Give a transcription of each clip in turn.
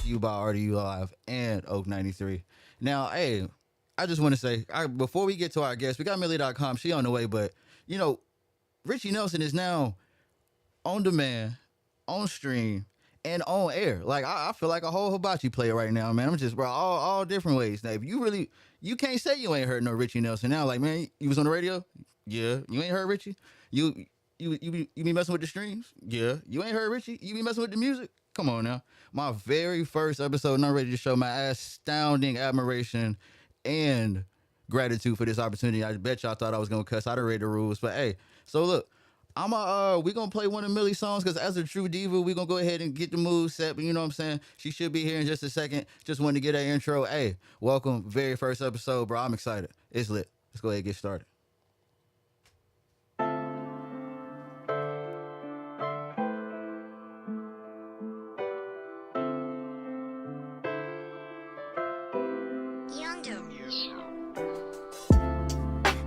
to you by RDU Live and Oak 93. Now, hey, I just want to say, before we get to our guest, we got Millydotcom. She on the way, but, you know, Richie Nelson is now on demand, on stream, and on air. Like, I feel like a whole hibachi player right now, man. I'm just, bro, all different ways. Now, if you really, you can't say you ain't heard no Richie Nelson now. Like, man, you was on the radio? Yeah. You ain't heard Richie? You be messing with the streams? Yeah. You ain't heard Richie? You be messing with the music? Come on now. My very first episode, and I'm ready to show my astounding admiration and gratitude for this opportunity. I bet y'all thought I was gonna cuss. I done read the rules, but hey. So look, we gonna play one of Millie's songs because as a true diva, we gonna go ahead and get the mood set. But you know what I'm saying? She should be here in just a second. Just wanted to get her intro. Hey, welcome, very first episode, bro. I'm excited. It's lit. Let's go ahead and get started.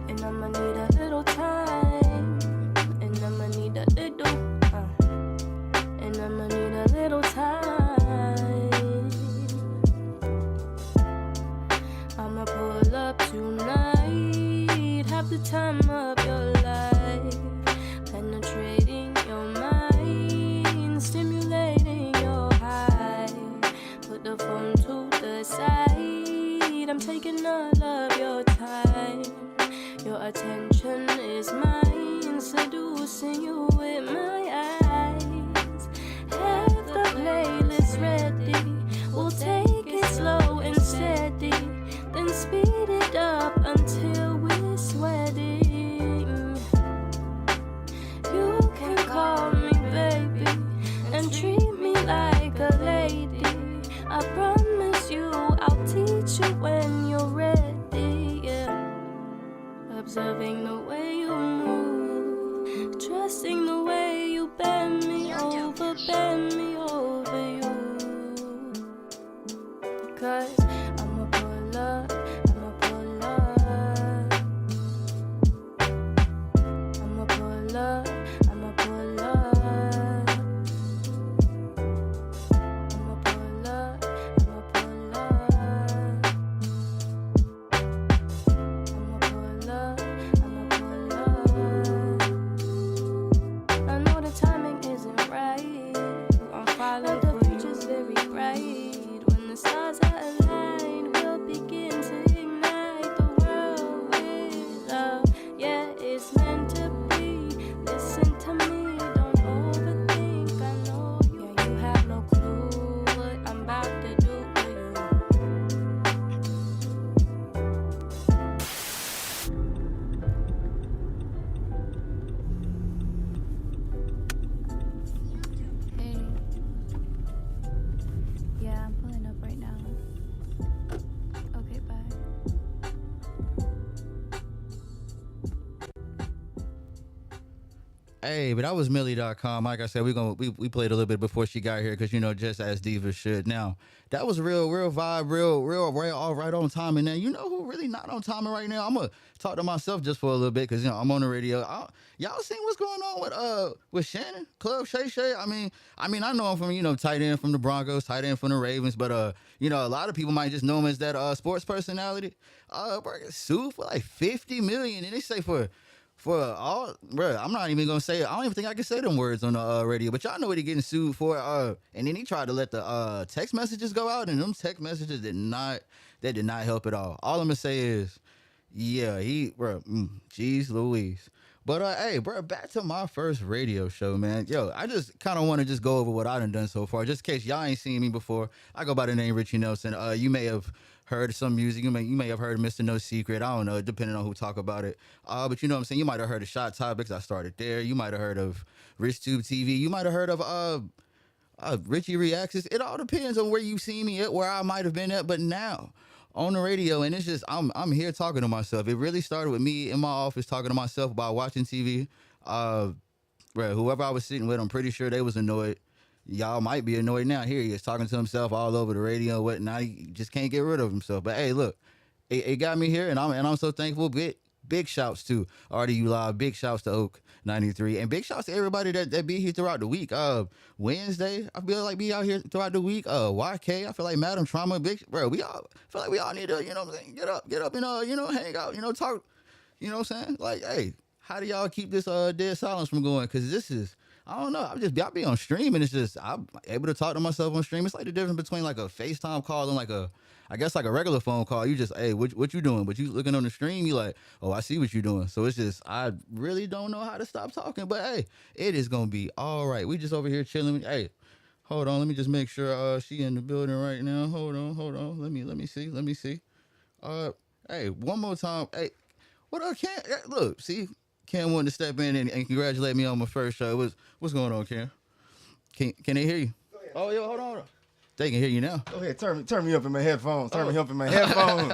And I'ma need a little time, and I'ma need a little, and I'ma need a little time. I'ma pull up tonight, have the time of your life, penetrating your mind, stimulating your high. Put the phone to the side, I'm taking all of your time. Your attention is mine, seducing you with my eyes. Have the playlist ready, we'll take it slow and steady, then speed it up until we're sweating. You can call me baby and treat me like a lady. I promise you I'll teach you when you're ready, yeah. Observing the way you move, trusting the way you bend me over you. 'Cause I'ma pull up, I'ma pull up, I'ma pull up, I'ma pull up, I'ma pull up, I'ma pull up, I'ma pull up, I'ma pull up. I know the timing isn't right, I'm following the future's very bright. When the stars are aligned, we'll begin to ignite the world with love. Yeah, it's meant to be. Listen to me, don't overthink. I know you, yeah, you have no clue what I'm about to do to you. Hey. Yeah, I'm pulling up right now. Okay, bye. Hey, but that was Millydotcom. Like I said, we played a little bit before she got here because, you know, just as divas should. Now, that was real vibe, real all right on timing. Now, you know who really not on timing right now? I'm gonna talk to myself just for a little bit because, you know, I'm on the radio. Y'all seen what's going on with Shannon Club Shay Shay? I mean, I know him from, you know, tight end from the Broncos, tight end from the Ravens, but you know, a lot of people might just know him as that sports personality. Bro, get sued for like $50 million, and they say for all, bro, I'm not even gonna say it. I don't even think I can say them words on the radio, but y'all know what he getting sued for. And then he tried to let the text messages go out, and them text messages did not help at all. All I'm gonna say is, yeah, geez Louise. But hey, bro, back to my first radio show, man. Yo, I just kind of want to just go over what I done so far, just in case y'all ain't seen me before. I go by the name Richie Nelson. You may have heard some music. You may have heard Mr. No Secret. I don't know, depending on who talk about it. But you know what I'm saying? You might have heard of Shot Topics. I started there. You might have heard of RichTube TV. You might have heard of Richie Reacts. It all depends on where you see me at, where I might have been at. But now, on the radio, and it's just I'm here talking to myself. It really started with me in my office talking to myself about watching TV. Whoever I was sitting with, I'm pretty sure they was annoyed. Y'all might be annoyed now. Here he is talking to himself all over the radio and whatnot. He just can't get rid of himself. But hey, look, it got me here, and I'm so thankful. big shouts to RDU Live, big shouts to Oak 93, and big shouts to everybody that be here throughout the week. Wednesday, I feel like be out here throughout the week. YK, I feel like Madam Trauma, we all feel like we all need to, you know what I'm saying, get up and hang out, talk, you know what I'm saying? Like, hey, how do y'all keep this dead silence from going? Because this is, I don't know. I'll be on stream and it's just, I'm able to talk to myself on stream. It's like the difference between like a FaceTime call and like a regular phone call. You just, hey, what you doing? But you looking on the stream, you like, oh, I see what you doing. So it's just, I really don't know how to stop talking. But hey, it is going to be all right. We just over here chilling. Hey, hold on. Let me just make sure she in the building right now. Hold on. Let me see. Hey, one more time. Hey, what up, Cam? Look, see? Cam wanted to step in and congratulate me on my first show. What's going on, Cam? Can they hear you? Oh, yo, hold on. They can hear you now. Go ahead, turn me up in my headphones. Turn me up in my headphones.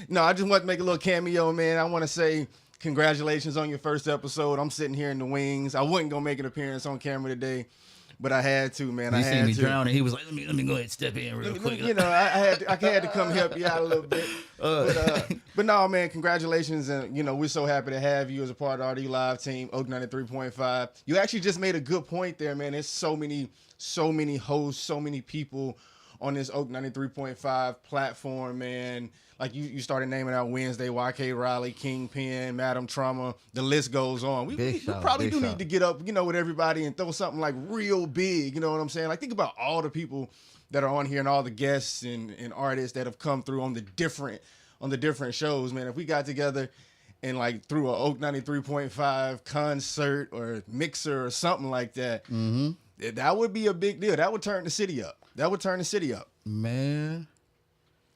No, I just want to make a little cameo, man. I want to say congratulations on your first episode. I'm sitting here in the wings. I wasn't gonna make an appearance on camera today, but I had to, man. You seen me drowning. He was like, let me go ahead and step in real quick. You know, I had to come help you out a little bit. But no, man, congratulations. And, we're so happy to have you as a part of the RDU Live team, Oak 93.5. You actually just made a good point there, man. There's so many hosts, so many people on this Oak 93.5 platform, man. Like you started naming out Wednesday, WRLY, Kingpin, Madam Trauma. The list goes on. We probably do need to get up, with everybody and throw something like real big. You know what I'm saying? Like think about all the people that are on here and all the guests and artists that have come through on the different shows, man. If we got together and like threw a Oak 93.5 concert or mixer or something like that, that would be a big deal. That would turn the city up. Man.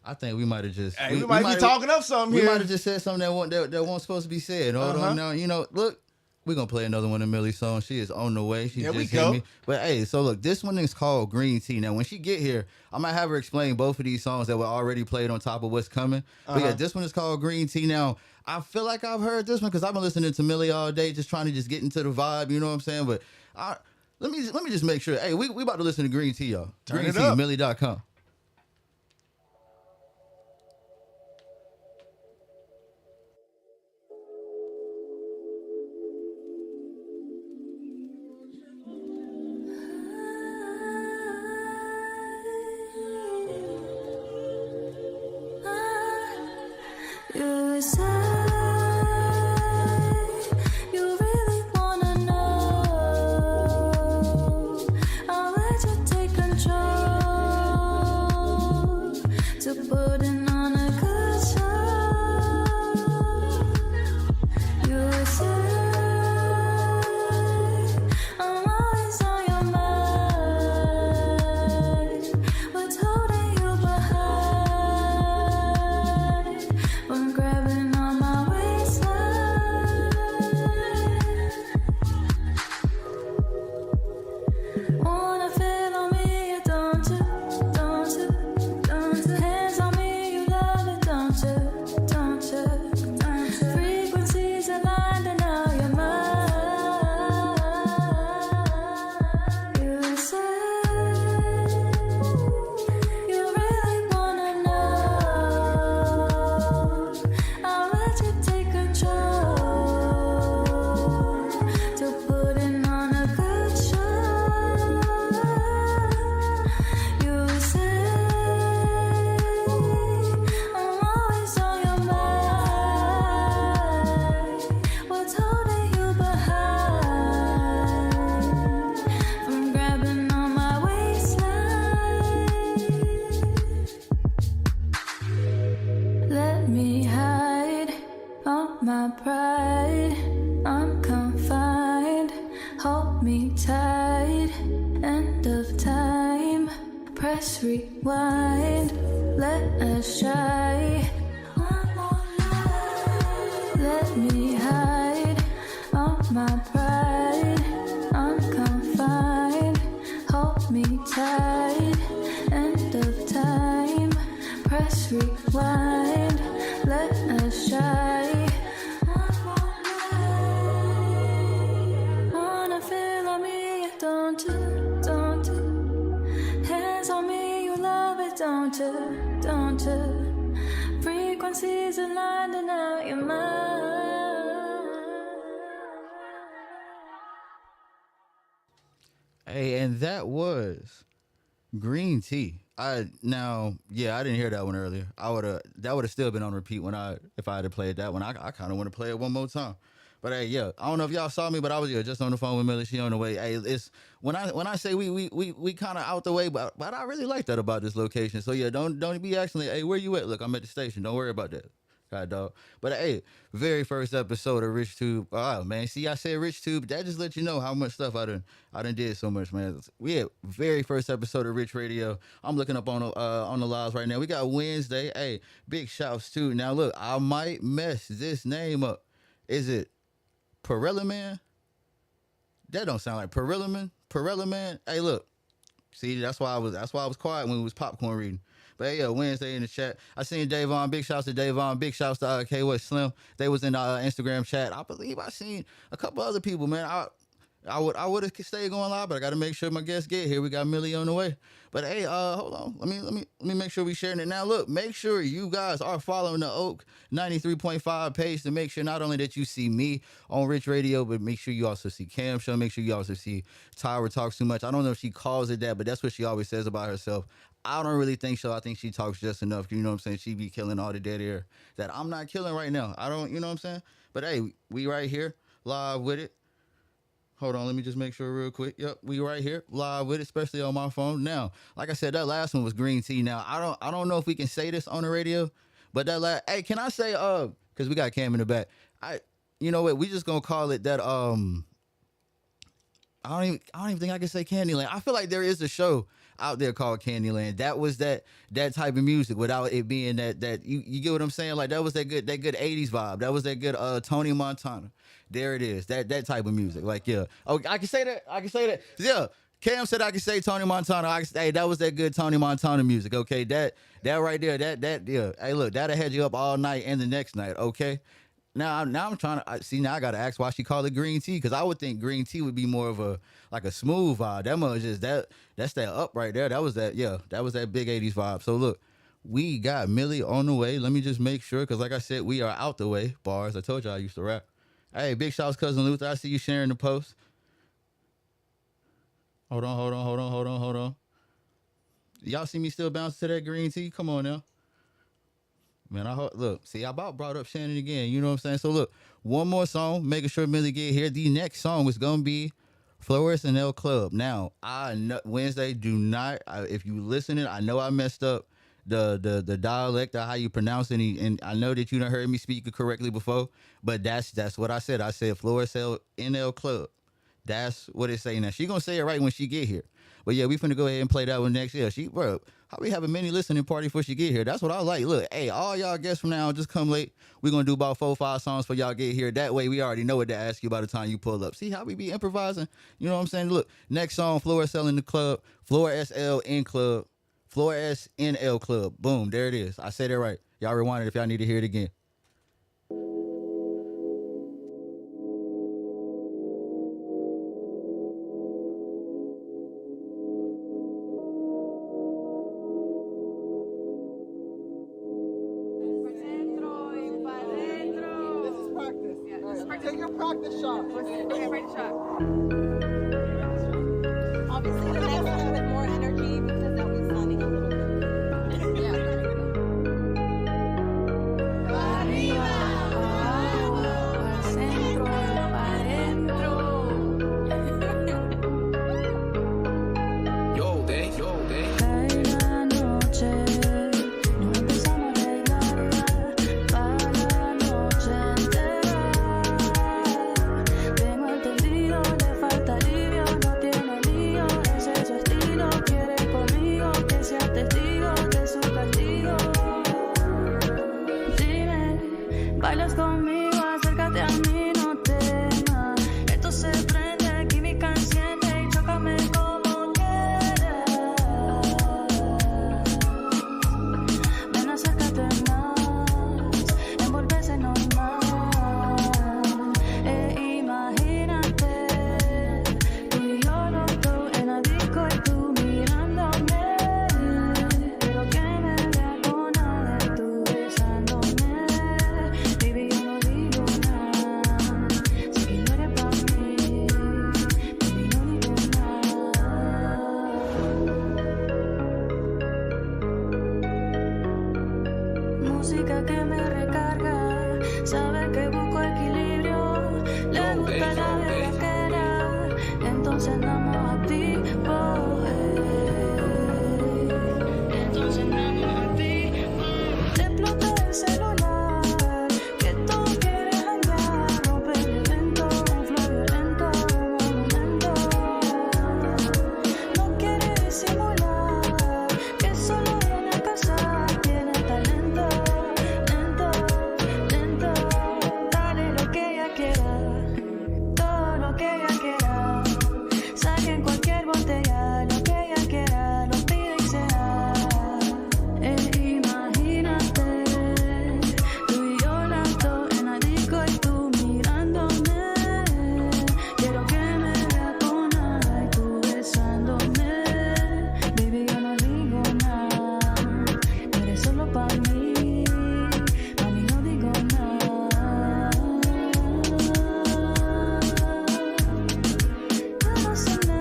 I think we might have just... Hey, we might be talking up something here. We might have just said something that wasn't supposed to be said. Hold on now. Look, we're going to play another one of Millie's songs. She is on the way. She just hit me. But hey, so look, this one is called Green Tea. Now, when she get here, I might have her explain both of these songs that were already played on top of what's coming. But yeah, this one is called Green Tea. Now, I feel like I've heard this one because I've been listening to Millie all day, just trying to just get into the vibe, you know what I'm saying? But let me just make sure. Hey, we about to listen to Green Tea, y'all. Turn Green it Tea, up. Millydotcom. You say you really wanna know. I'll let you take control to putting on a good show. You say I'm always on your mind. What's holding you behind? I'm grabbing on my waistline. Wanna feel on me, don't you? Hands on me, you love it, don't you? Frequencies aligned and now you're mine. You say you really wanna know. I'll let you take control to putting on a good show. You say I'm always on your mind. What's holding you behind from grabbing on my waistline? Let me hide all my pride. I'm confined. Hold me tight. End of time. Press rewind. Let us try. One more night. Let me hide all my pride. I'm confined. Hold me tight. End of time. Press rewind. Let us try. One more night. Wanna feel on me, don't you? Hands on me, you love it, don't you? Frequencies aligned and now you're mine. Hey, and that was Green Tea. I didn't hear that one earlier. That would have still been on repeat if I had to play that one. I kind of want to play it one more time. But hey, yeah, I don't know if y'all saw me, but I was just on the phone with Millie. She on the way. Hey, it's when I say we kind of out the way, but I really like that about this location. So yeah, don't be asking, hey, where you at? Look, I'm at the station. Don't worry about that. God, dog. But hey, very first episode of Rich Tube. Oh man, see, I said Rich Tube. That just let you know how much stuff I done did so much, man. We had very first episode of Rich Radio. I'm looking up on the lives right now. We got Wednesday. Hey, big shouts too. Now look, I might mess this name up. Is it Perella Man? That don't sound like Perella Man. Perella Man. Hey, look. See, that's why I was quiet when we was popcorn reading. But hey, Wednesday in the chat. I seen Davon. Big shouts to Davon. Big shouts to K-What Slim. They was in the Instagram chat. I believe I seen a couple other people, man. I would have stayed going live, but I got to make sure my guests get here. We got Millie on the way. But hey, hold on. Let me make sure we sharing it now. Look, make sure you guys are following the Oak 93.5 page to make sure not only that you see me on Rich Radio, but make sure you also see Cam Show. Make sure you also see Tyra Talks Too Much. I don't know if she calls it that, but that's what she always says about herself. I don't really think so. I think she talks just enough. You know what I'm saying? She be killing all the dead air that I'm not killing right now. I don't, you know what I'm saying? But hey, we right here live with it. Hold on, let me just make sure real quick. Yep, we right here live with it, especially on my phone. Now, like I said, that last one was Green Tea. Now, I don't know if we can say this on the radio, but hey, can I say because we got Cam in the back. You know what? We just gonna call it that. I don't even think I can say Candyland. I feel like there is a show out there called Candyland. That was that type of music without it being that you get what I'm saying? Like that was that good 80s vibe. That was that good Tony Montana. There it is. That type of music. Like yeah. Oh, I can say that. Yeah. Cam said I can say Tony Montana. Hey, that was that good Tony Montana music. Okay. That right there. That yeah. Hey, look, that'll head you up all night and the next night. Okay. Now I'm trying to see. Now I gotta ask why she called it green tea, because I would think green tea would be more of a smooth vibe. That was just that's that up right there. That was that big 80s vibe. So look, we got Millie on the way. Let me just make sure, because like I said, we are out the way. Bars. I told you I used to rap. Hey, big shouts, cousin Luther. I see you sharing the post. Hold on. Y'all see me still bouncing to that green tea? Come on now. Man, I about brought up Shannon again. You know what I'm saying? So look, one more song, making sure Millie get here. The next song is gonna be Flores and El Club. Now, I know Wednesday, if you listening, I know I messed up the dialect of how you pronounce it, and I know that you done heard me speak it correctly before, but that's what I said. I said Flores and El Club. That's what it's saying now. She gonna say it right when she get here. But yeah, we finna go ahead and play that one next year. How we have a mini listening party before she get here? That's what I like. Look, hey, all y'all guests from now on, just come late. We're gonna do about 4 or 5 songs for y'all get here. That way we already know what to ask you by the time you pull up. See how we be improvising? You know what I'm saying? Look, next song, Flores SL in the club, Flores SL in club, Flores NL club. Boom, there it is. I said it right. Y'all rewind it if y'all need to hear it again. Take your practice shot. Okay, practice shot. Obviously, the next one with more energy because that was sounding a little bit. Yeah. Arriba, abajo, al centro, para adentro. Yo, day. Cae la noche, nos empezamos a bailar para la noche entera. Tengo entendido, le falta alivio, no tiene lío, ese botella, lo que ella quiera, lo pide y se da. Imagínate, tú y yo las dos en la disco y tú mirándome. Quiero que me veas con nada y tú besándome. Baby, yo no digo nada, eres solo para mí. Mami, no digo nada. Yo no sé nada.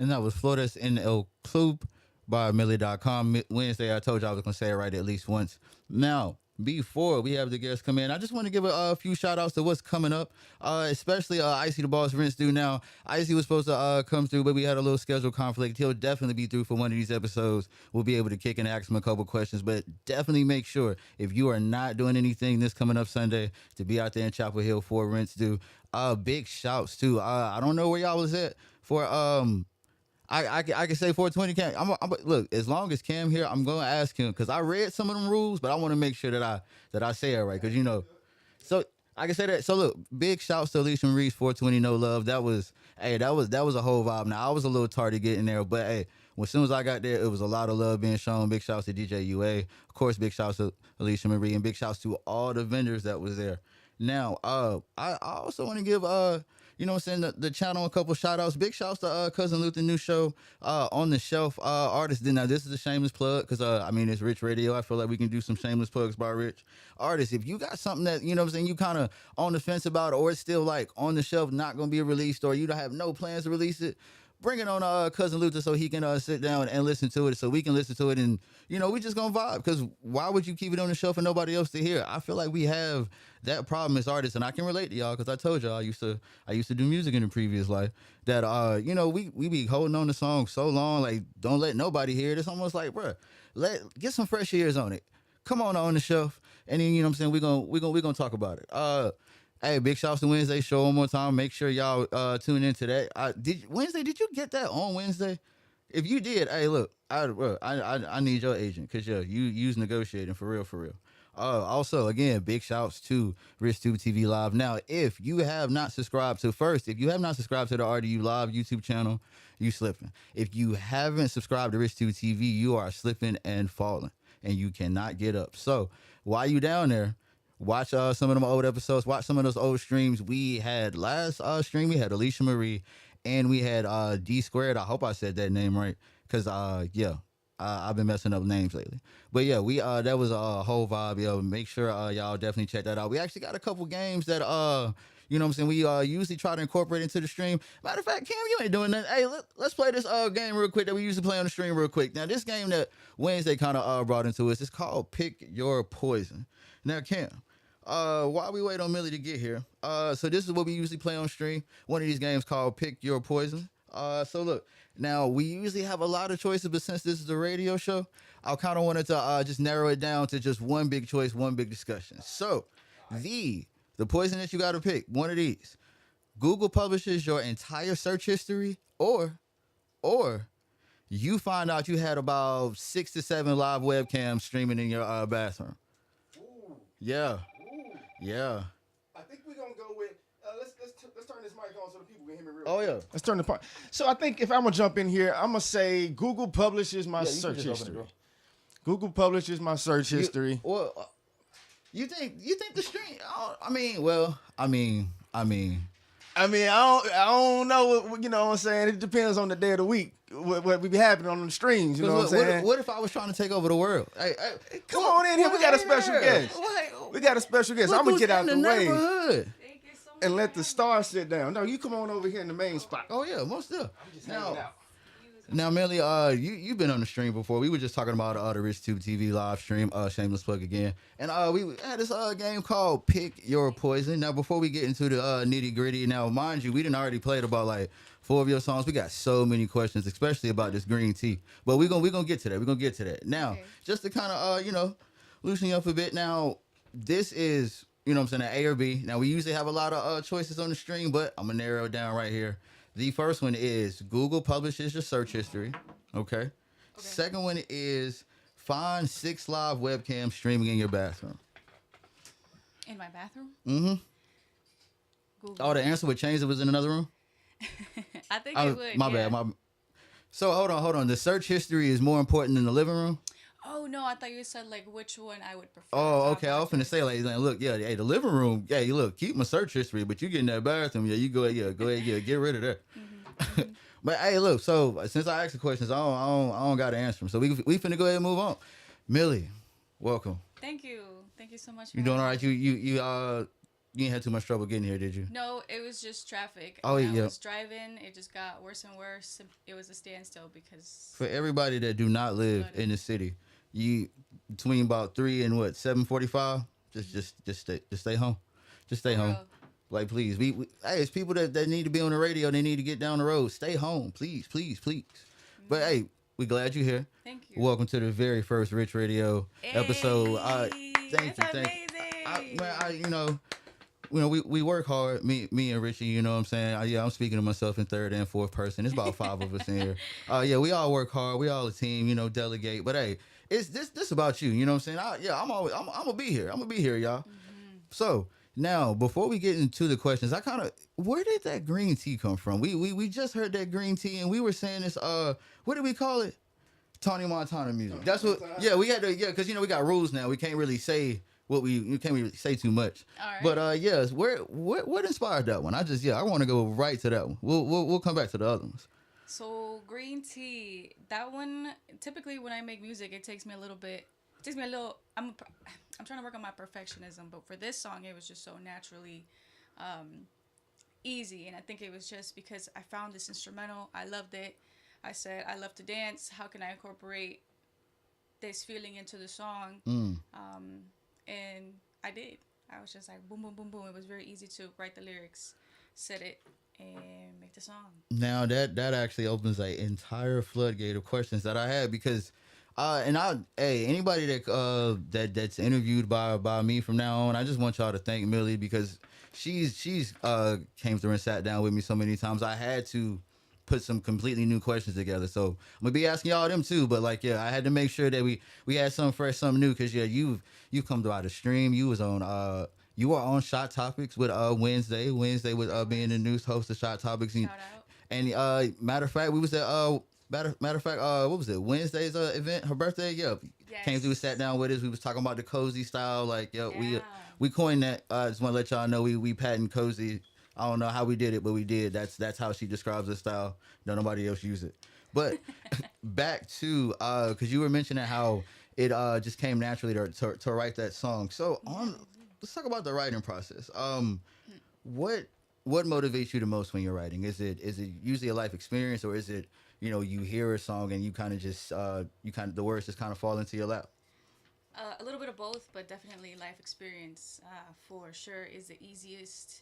And that was Florida's in El Club by Millydotcom. Wednesday, I told you I was going to say it right at least once. Now, before we have the guests come in, I just want to give a few shout outs to what's coming up, especially Icey Da Boss Rinse Due. Now, Icey was supposed to come through, but we had a little schedule conflict. He'll definitely be through for one of these episodes. We'll be able to kick and ask him a couple questions, but definitely make sure if you are not doing anything this coming up Sunday to be out there in Chapel Hill for Rinse Due. Big shouts to, I don't know where y'all was at for, I can say 420 Cam. Look, as long as Cam here, I'm gonna ask him because I read some of them rules, but I want to make sure that I say it right because you know. So I can say that. So look, big shouts to Alicia Marie's 420 No Love. That was a whole vibe. Now I was a little tardy getting there, but hey, as soon as I got there, it was a lot of love being shown. Big shouts to DJ UA, of course. Big shouts to Alicia Marie, and big shouts to all the vendors that was there. Now, I also want to give you know what I'm saying, the channel a couple shout outs. Big shouts to Cousin Luther new show On the Shelf artists. Now this is a shameless plug because I mean it's Rich Radio. I feel like we can do some shameless plugs by Rich artists. If you got something that you know what I'm saying you kind of on the fence about, or it's still like on the shelf not gonna be released, or you don't have no plans to release it, bring it on Cousin Luther so he can sit down and listen to it, so we can listen to it, and you know we just gonna vibe. Because why would you keep it on the shelf for nobody else to hear? I feel like we have that problem as artists, and I can relate to y'all because I told y'all I used to do music in the previous life. That you know we be holding on to songs so long, like don't let nobody hear it. It's almost like, bruh, get some fresh ears on it. Come on the shelf, and then you know what I'm saying we gonna talk about it. Hey, big shouts to Wednesday show one more time. Make sure y'all tune into that. Did you get that on Wednesday? If you did, hey, look, I need your agent because you's negotiating for real. Also, again, big shouts to RDU TV Live. Now, if you have not subscribed to the RDU Live YouTube channel, you slipping. If you haven't subscribed to RDU TV, you are slipping and falling, and you cannot get up. So while you down there, watch some of them old episodes. Watch some of those old streams. We had last stream. We had Alicia Marie, and we had D Squared. I hope I said that name right, cause I've been messing up names lately. But yeah, we that was a whole vibe. Yo, make sure y'all definitely check that out. We actually got a couple games that you know what I'm saying, we usually try to incorporate into the stream. Matter of fact, Cam, you ain't doing nothing. Hey, let's play this game real quick that we usually play on the stream real quick. Now, this game that Wednesday kind of brought into us, it's called Pick Your Poison. Now, Cam, while we wait on Millie to get here, so this is what we usually play on stream. One of these games called Pick Your Poison. So look, now we usually have a lot of choices, but since this is a radio show, I kind of wanted to just narrow it down to just one big choice, one big discussion. So the poison that you got to pick, one of these. Google publishes your entire search history, or you find out you had about 6 to 7 live webcams streaming in your bathroom. Ooh. Yeah. Ooh. Yeah. I think we're gonna go with let's turn this mic on so the people can hear me real Oh, quick. yeah. Let's turn the part. So I think if I'm gonna jump in here, I'm gonna say Google publishes my You search can just open history. the door. Google publishes my search history. You think the stream? I mean, I don't know what, you know what I'm saying. It depends on the day of the week. What be happening on the streams, you know what I'm saying? What if I was trying to take over the world? Hey, Come on in here. We got a special guest. We got a special guest. I'm gonna get out the way and let the star sit down. No, you come on over here in the main spot. Oh yeah, most of. Now, Now, Millie, you've been on the stream before. We were just talking about the RDU TV live stream. Shameless plug again. And we had this game called Pick Your Poison. Now, before we get into the nitty gritty, now mind you, we didn't already played about like 4 of your songs. We got so many questions, especially about this green tea. But we're gonna get to that. We're gonna get to that. Now, just to kind of loosen you up a bit. Now, this is, you know what I'm saying, an A or B. Now, we usually have a lot of choices on the stream, but I'm going to narrow it down right here. The first one is Google publishes your search history. Okay. Second one is find 6 live webcams streaming in your bathroom. In my bathroom? Mm-hmm. Google. Oh, the answer would change if it was in another room? I think it would. My yeah. bad. So, hold on. The search history is more important than the living room? Oh, no, I thought you said, like, which one I would prefer. Oh, okay. I was finna say, like, look, yeah, hey, the living room, yeah, you look, keep my search history, but you get in that bathroom, yeah, you go ahead, get rid of that. Mm-hmm. But hey, look, so since I asked the questions, I don't got to answer them, so we finna go ahead and move on. Millie, welcome. Thank you so much. You doing all right? You ain't had too much trouble getting here, did you? No, it was just traffic. Oh, When yeah. I was driving, it just got worse and worse. It was a standstill because. For everybody that do not live in the city, you between about 3 and 7:45, just stay home, just stay home. Real. Like, please, we hey, it's people that need to be on the radio. They need to get down the road. Stay home, please. But hey, we glad you're here. Thank you. Welcome to the very first Rich Radio episode. Thank It's you. amazing. You know, we work hard. Me and Richie. You know what I'm saying? Yeah, I'm speaking to myself in third and fourth person. It's about 5 of us in here. Yeah, we all work hard. We all a team. You know, delegate. But hey, it's this about you. You know what I'm saying? I'm gonna be here. I'm gonna be here, y'all. Mm-hmm. So. Now, before we get into the questions, where did that green tea come from? We just heard that green tea, and we were saying this. What did we call it? Tony Montana music. That's what. Yeah, we had to. Yeah, because we got rules now. We can't really say you can't really say too much. All right. But yes, what inspired that one? I want to go right to that one. We'll come back to the other ones. So green tea, that one. Typically, when I make music, it takes me a little. I'm trying to work on my perfectionism, but for this song, it was just so naturally easy. And I think it was just because I found this instrumental. I loved it. I said, I love to dance. How can I incorporate this feeling into the song? And I did. I was just like, boom, boom, boom, boom. It was very easy to write the lyrics, set it, and make the song. Now, that actually opens an entire floodgate of questions that I had because... anybody that's interviewed by me from now on, I just want y'all to thank Millie because she's came through and sat down with me so many times. I had to put some completely new questions together, so I'm gonna be asking y'all them too. But I had to make sure that we had something fresh, something new because you've come throughout the stream. You was on you were on Shot Topics with Wednesday with being the news host of Shot Topics and matter of fact we was at Matter of fact, what was it? Wednesday's event, her birthday. Yeah, yes. Came through, sat down with us. We was talking about the cozy style. We coined that. I just want to let y'all know we patent cozy. I don't know how we did it, but we did. That's how she describes the style. No, nobody else use it. But back to because you were mentioning how it just came naturally to write that song. So let's talk about the writing process. What motivates you the most when you're writing? Is it usually a life experience, or is it you hear a song and you kind of just the words just kind of fall into your lap? A little bit of both, but definitely life experience for sure is the easiest.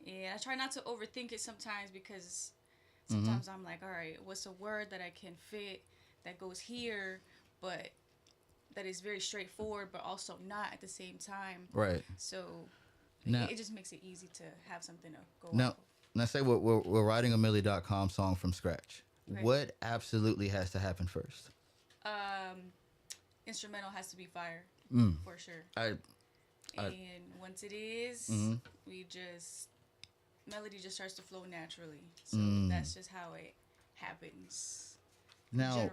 And I try not to overthink it sometimes because sometimes I'm like, all right, what's a word that I can fit that goes here, but that is very straightforward, but also not at the same time. Right. So it just makes it easy to have something to go off of. Now say we're writing a Millydotcom song from scratch. Right. What absolutely has to happen first? Instrumental has to be fire, for sure. And once it is, melody just starts to flow naturally. So that's just how it happens. Now,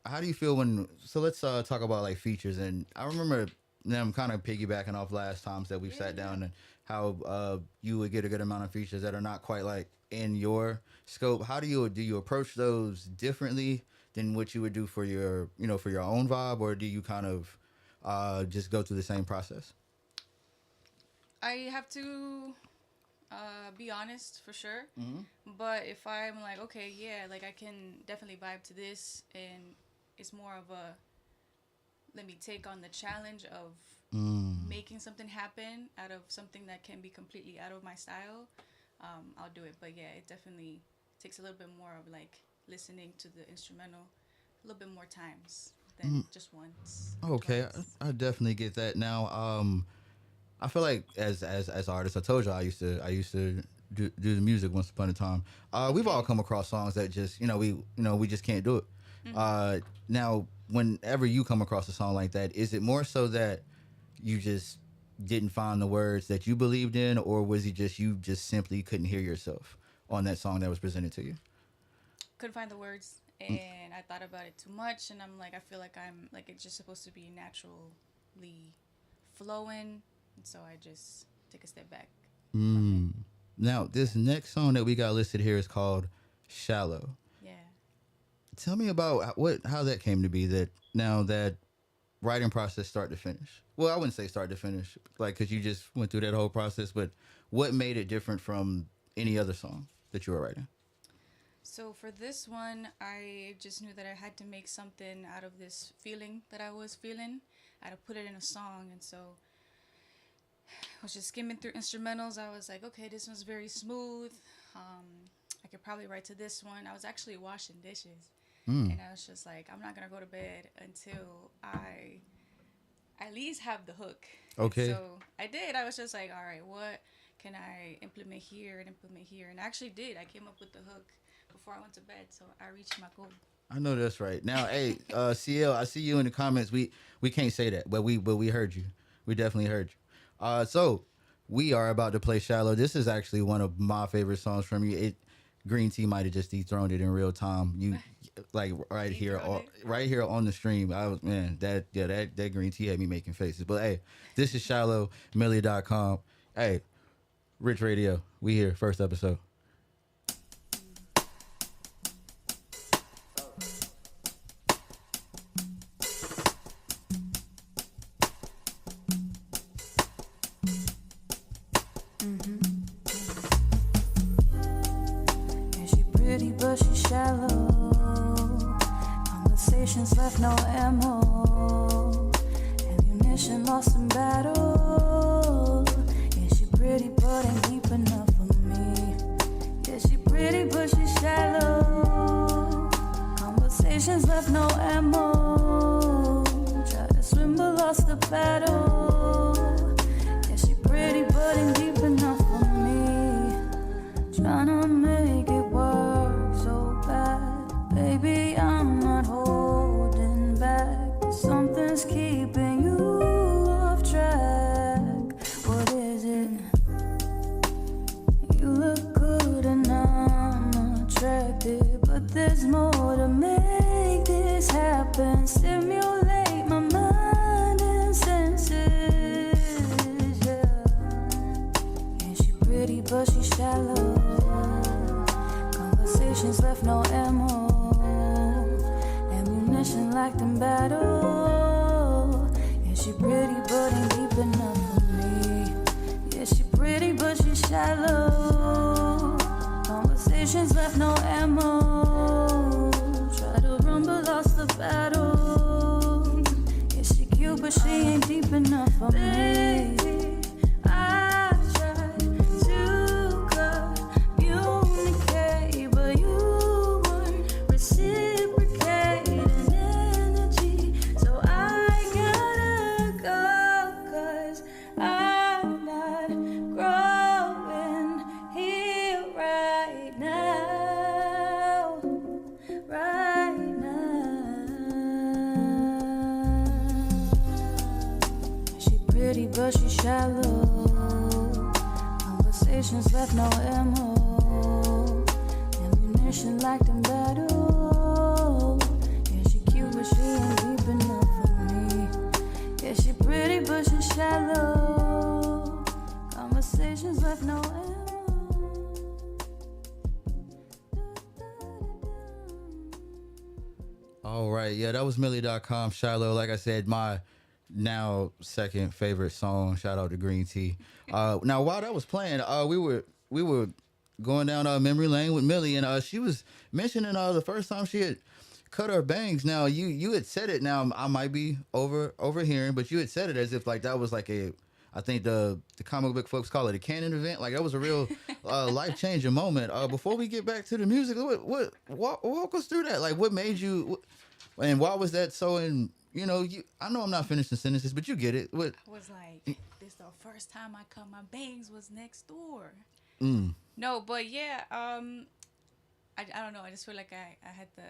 how do you feel so let's talk about like features. And I remember them kind of piggybacking off last times that we've sat down and how you would get a good amount of features that are not quite like in your scope. How do you approach those differently than what you would do for your own vibe, or do you kind of just go through the same process? I have to be honest for sure, but if I'm like, okay, yeah, like I can definitely vibe to this, and it's more of a let me take on the challenge of making something happen out of something that can be completely out of my style, I'll do it. But yeah, it definitely takes a little bit more of like listening to the instrumental a little bit more times. than just once. Okay, twice. I definitely get that. Now, I feel like as artists, I told you I used to do the music once upon a time. We've all come across songs that just we just can't do it. Now, whenever you come across a song like that, is it more so that you just didn't find the words that you believed in, or was it just you just simply couldn't hear yourself on that song that was presented to you? Couldn't find the words, and I thought about it too much, and I'm like, I feel like I'm like it's just supposed to be naturally flowing, and so I just take a step back. Now, this next song that we got listed here is called "Shallow." Yeah. Tell me about how that came to be. That writing process, start to finish. Well, I wouldn't say start to finish, like because you just went through that whole process. But what made it different from any other song that you were writing? So for this one, I just knew that I had to make something out of this feeling that I was feeling. I had to put it in a song, and so I was just skimming through instrumentals. I was like, okay, this one's very smooth. I could probably write to this one. I was actually washing dishes, and I was just like, I'm not gonna go to bed until I at least have the hook. Okay. And so I did. I was just like, all right, what can I implement here? And I actually did. I came up with the hook before I went to bed, so I reached my goal. I know that's right. Now, hey, CL, I see you in the comments. We can't say that, but we heard you. We definitely heard you. So we are about to play "Shallow." This is actually one of my favorite songs from you. Green Tea might have just dethroned it in real time. You like right here on the stream. I was that Green Tea had me making faces. But hey, this is "Shallow," Millydotcom. Hey, Rich Radio. We here, first episode. But she's shallow. Conversations left no ammo. Ammunition lost in battle. Yeah, she pretty but ain't deep enough for me. Yeah, she pretty but she's shallow. Conversations left no ammo. Tried to swim but lost the battle. Yeah, she pretty but ain't deep enough for me. Tryna make it work. Baby, I'm not holding back. Something's keeping you off track. What is it? You look good and I'm attracted, but there's more to make this happen. Stimulate my mind and senses. Yeah, yeah, she pretty, but she's shallow. Conversations left no ammo. Ammunition lacked in battle. Yeah, she pretty but ain't deep enough for me. Yeah, she pretty but she's shallow. Conversations left no ammo. Try to run but lost the battle. Yeah, she cute but she ain't deep enough for me. But she's shallow. Conversations left no ammo. Ammunition lacked in battle. Yeah, she cute but she ain't deep enough for me. Yeah, she pretty but she's shallow. Conversations left no ammo. All right, yeah, that was Millydotcom, "Shallow." Like I said, my now second favorite song. Shout out to Green Tea. Now while that was playing, we were going down memory lane with Millie, and she was mentioning the first time she had cut her bangs. Now you had said it. Now I might be overhearing, but you had said it as if like that was like I think the comic book folks call it a canon event. Like that was a real life changing moment. Before we get back to the music, what walk us through that? Like what made you? And why was that so in, you know, I know I'm not finishing sentences, but you get it. What? I was like, this the first time I cut my bangs was next door. Mm. No, but yeah, I don't know. I just feel like I had to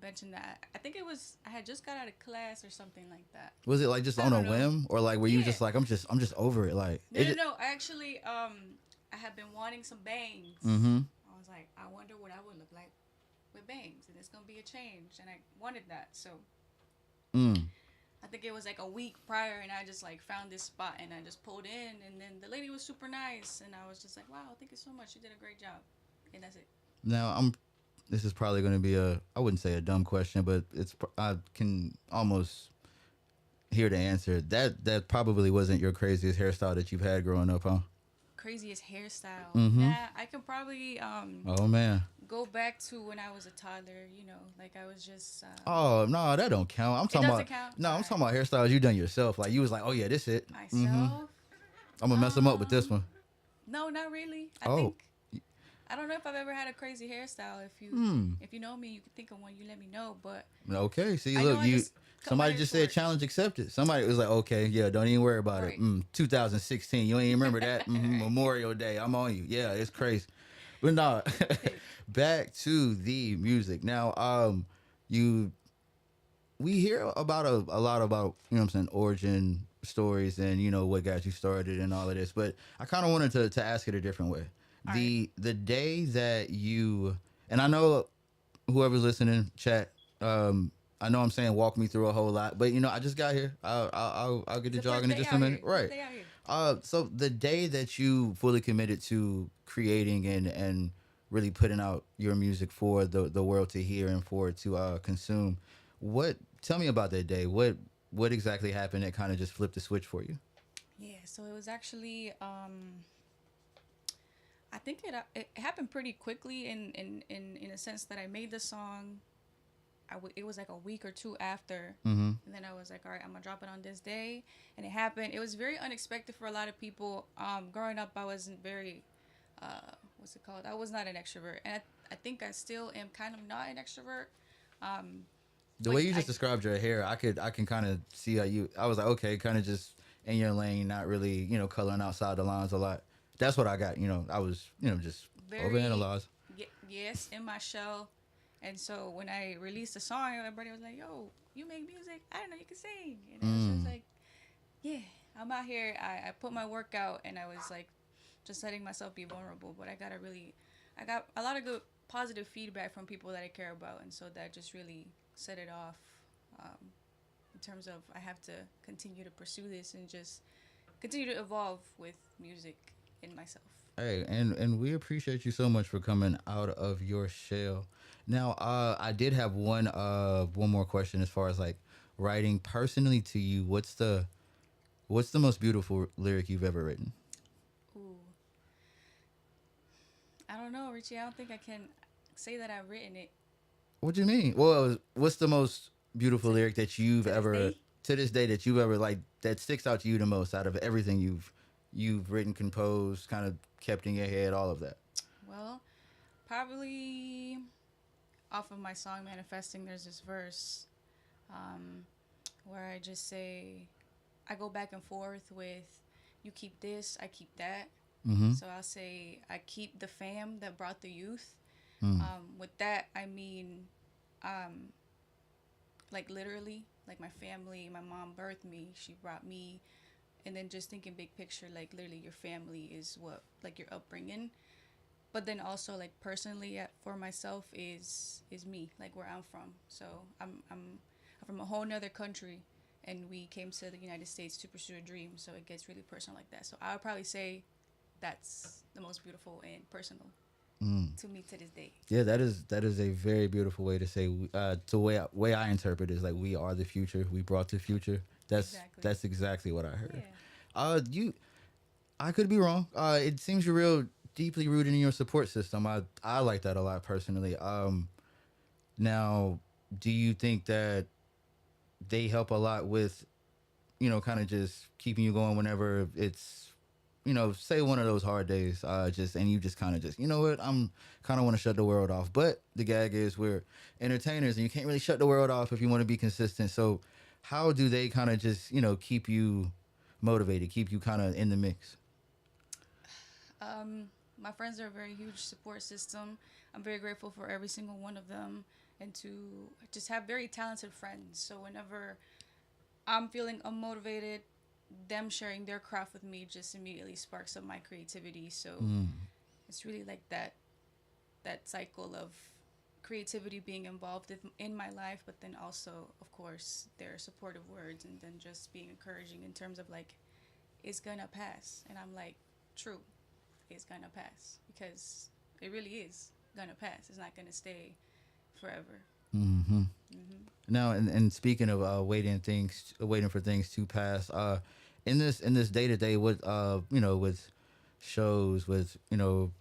mention that. I think it was I had just got out of class or something like that. Was it like just I on a don't know. whim, or like were you Yeah. just like I'm just over it? Like No. I actually I had been wanting some bangs. Mm-hmm. I was like, I wonder what I would look like with bangs, and it's gonna be a change, and I wanted that. So I think it was like a week prior, and I just like found this spot, and I just pulled in, and then the lady was super nice, and I was just like, wow, thank you so much, you did a great job, and that's it. Now this is probably going to be I wouldn't say a dumb question, but I can almost hear the answer. That probably wasn't your craziest hairstyle that you've had growing up, huh? Craziest hairstyle. Mhm. Nah, I can probably Oh man. go back to when I was a toddler. You know, like I was just. Oh no, that don't count. I'm talking doesn't about count? no. I'm Alright. talking about hairstyles you done yourself. Like you was like, oh yeah, this it. Myself. I'm gonna mess them up with this one. No, not really. Oh. think. I don't know if I've ever had a crazy hairstyle. If you know me, you can think of one. You let me know. But Okay, see, I know look, I just cut somebody my just hair said short. challenge accepted. Somebody was like, okay, yeah, don't even worry about Right. it. 2016, you ain't even remember that. Memorial Day, I'm on you. Yeah, it's crazy. But no, back to the music. Now, we hear about a lot about, you know what I'm saying, origin stories and, you know, what got you started and all of this. But I kind of wanted to ask it a different way. The day that you, and I know whoever's listening, chat, I know I'm saying walk me through a whole lot, but you know, I just got here. I'll get to The jogging in first just day a out minute. here. Right. First day out here. So the day that you fully committed to creating and really putting out your music for the world to hear and for it to consume, tell me about that day. What exactly happened that kind of just flipped the switch for you? Yeah, so it was actually I think it happened pretty quickly in a sense that I made the song. It was like a week or two after, and then I was like, all right, I'm gonna drop it on this day, and it happened. It was very unexpected for a lot of people. Growing up, I wasn't very what's it called? I was not an extrovert, and I think I still am kind of not an extrovert. The way you just described your hair, I can kind of see how I was like, okay, kind of just in your lane, not really, you know, coloring outside the lines a lot. That's what I got. You know, I was, you know, just overanalyzed. Yes, in my shell. And so when I released the song, everybody was like, yo, you make music? I didn't know you could sing. And I was just like, yeah, I'm out here. I put my work out, and I was like just letting myself be vulnerable. But I got a lot of good positive feedback from people that I care about. And so that just really set it off in terms of I have to continue to pursue this and just continue to evolve with music and myself. Hey, and we appreciate you so much for coming out of your shell. Now, I did have one more question as far as like writing personally to you. What's the most beautiful lyric you've ever written? Ooh, I don't know, Richie. I don't think I can say that I've written it. What do you mean? Well, what's the most beautiful lyric that you've ever day? to this day that you've ever like that sticks out to you the most out of everything you've written, composed, kind of kept in your head, all of that? Well, probably off of my song Manifesting, there's this verse where I just say, I go back and forth with, you keep this, I keep that. So I'll say, I keep the fam that brought the youth. With that, I mean, like literally, like my family, my mom birthed me, she brought me. And then just thinking big picture, like literally your family is what, like your upbringing. But then also like personally for myself is me, like where I'm from. So I'm from a whole nother country, and we came to the United States to pursue a dream. So it gets really personal like that. So I would probably say that's the most beautiful and personal to me to this day. Yeah, that is a very beautiful way to say. The way I interpret it is like we are the future. We brought the future. That's exactly what I heard. Yeah. I could be wrong. It seems you're real deeply rooted in your support system. I like that a lot personally. Now, do you think that they help a lot with, you know, kind of just keeping you going whenever it's say one of those hard days, and you just kind of just, you know what, I'm kind of want to shut the world off. But the gag is we're entertainers and you can't really shut the world off if you want to be consistent. So how do they kind of just, keep you motivated, keep you kind of in the mix? My friends are a very huge support system. I'm very grateful for every single one of them, and to just have very talented friends. So whenever I'm feeling unmotivated, them sharing their craft with me just immediately sparks up my creativity. So it's really like that cycle of creativity being involved in my life, but then also, of course, their supportive words, and then just being encouraging in terms of like, it's gonna pass. And I'm like, true, it's gonna pass, because it really is gonna pass. It's not gonna stay forever. Now, and speaking of waiting for things to pass, in this day to day, with with shows, with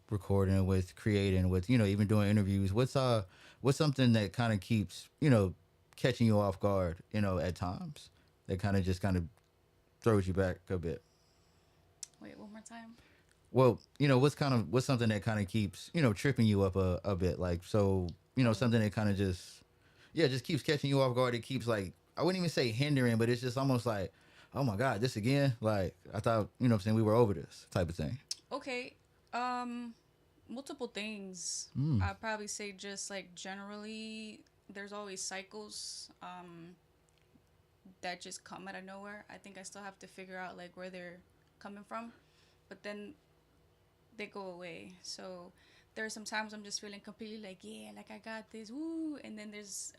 recording, with creating, with even doing interviews, what's something that kind of keeps catching you off guard at times, that kind of throws you back a bit? Wait, one more time. Well, what's something that kind of keeps tripping you up a bit, like, so something that kind of just keeps catching you off guard. It keeps, like, I wouldn't even say hindering, but it's just almost like, oh my God, this again? Like, I thought, we were over this type of thing. Okay. Multiple things. I'd probably say just like generally, there's always cycles that just come out of nowhere. I think I still have to figure out like where they're coming from, but then they go away. So there are some times I'm just feeling completely like, yeah, like I got this, woo, and then there's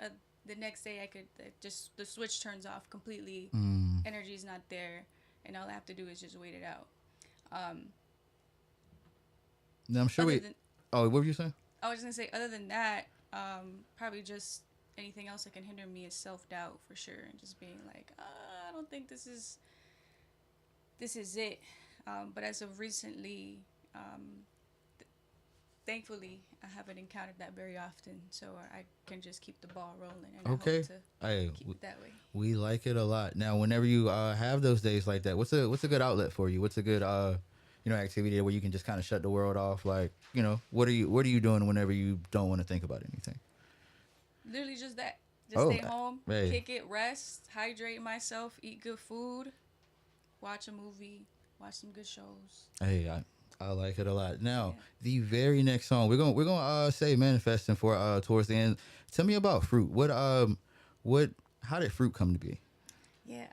the next day I could just, the switch turns off completely. Energy's not there, and all I have to do is just wait it out. Now I'm sure what were you saying? I was just gonna say, other than that, probably just anything else that can hinder me is self-doubt, for sure, and just being like, I don't think this is it. But as of recently, thankfully, I haven't encountered that very often, so I can just keep the ball rolling, and I hope to keep it that way. We like it a lot. Now, whenever you have those days like that, what's a good outlet for you? What's a good activity where you can just kind of shut the world off? Like, what are you doing whenever you don't want to think about anything? Literally just that. Just stay home, kick it, rest, hydrate myself, eat good food, watch a movie, watch some good shows. Hey, I like it a lot. Now, the very next song we're gonna say manifesting for towards the end. Tell me about Fruit. How did Fruit come to be? Yeah,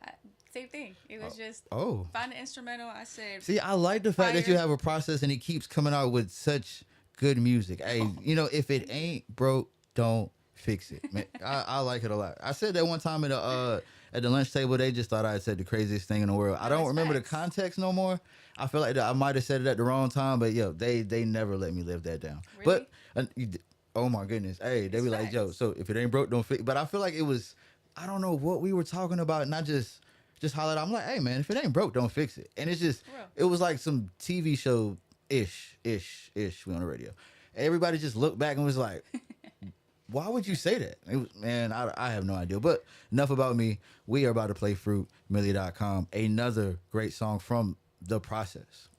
same thing. It was just find an instrumental. I said, see, I like the fact that you have a process and it keeps coming out with such good music. Hey, if it ain't broke, don't fix it. Man, I like it a lot. I said that one time at the lunch table. They just thought I had said the craziest thing in the world. I don't remember the context no more. I feel like I might have said it at the wrong time, but they never let me live that down. Really? But oh my goodness, hey, they be like, yo, so if it ain't broke, don't fix. But I feel like it was, I don't know what we were talking about, and I just hollered. I'm like, hey man, if it ain't broke, don't fix it. And it's just, it was like some TV show ish. We on the radio. Everybody just looked back and was like, why would you say that? It was, man, I have no idea. But enough about me. We are about to play Fruit, Millydotcom, another great song from The Process.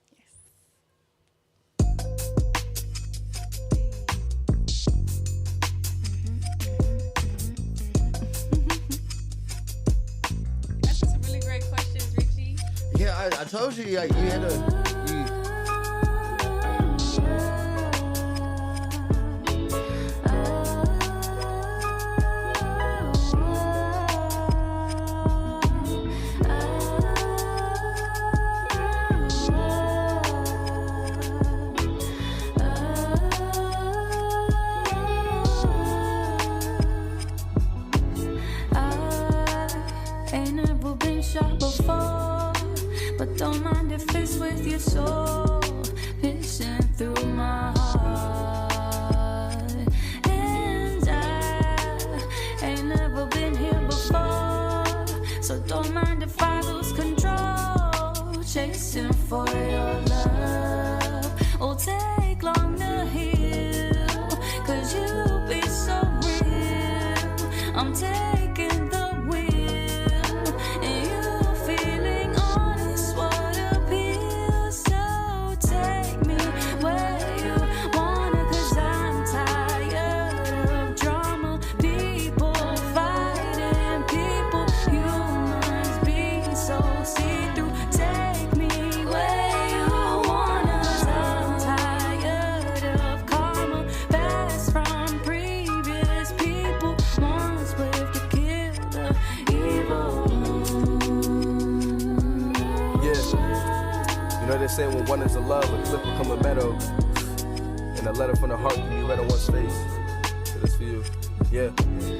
That's some really great questions, Richie. Yeah, I told you, you had to. Soul piercing through my heart, and I ain't never been here before, so don't mind if I lose control, chasing for your love. Oh, take long to heal, 'cause you be so real. I'm taking the wheel, and you feeling honest, what appeals to they say when one is in love, a cliff become a meadow. And a letter from the heart can be read on one's face. So this for you. Yeah,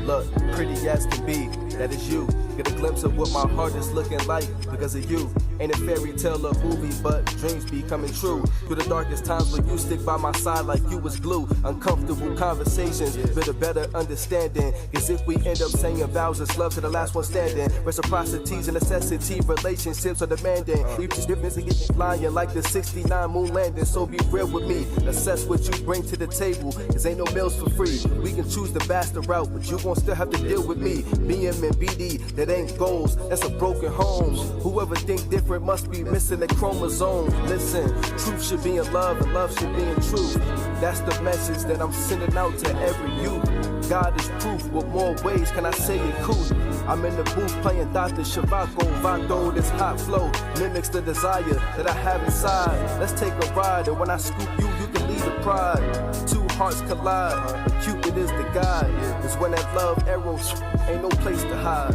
look, pretty as can be, that is you. Get a glimpse of what my heart is looking like because of you. Ain't a fairy tale or movie, but dreams be coming true. Through the darkest times when you stick by my side like you was glue. Uncomfortable conversations, but a better understanding. Cause if we end up saying vows, it's love to the last one standing. Reciprocity's a necessity, relationships are demanding. We just difference and get flying like the 69 moon landing. So be real with me, assess what you bring to the table. Cause ain't no meals for free. We can choose the faster route, but you gon' still have to deal with me. BM and BD, that ain't goals, that's a broken home. Whoever think different must be missing a chromosome. Listen, truth should be in love and love should be in truth. That's the message that I'm sending out to every youth. God is proof, what more ways can I say it cool? I'm in the booth playing Dr. Shavako, Vato, this hot flow mimics the desire that I have inside. Let's take a ride, and when I scoop you, you can leave the pride. Two hearts collide, Cupid is the guide. It's when that love arrows ain't no place to hide.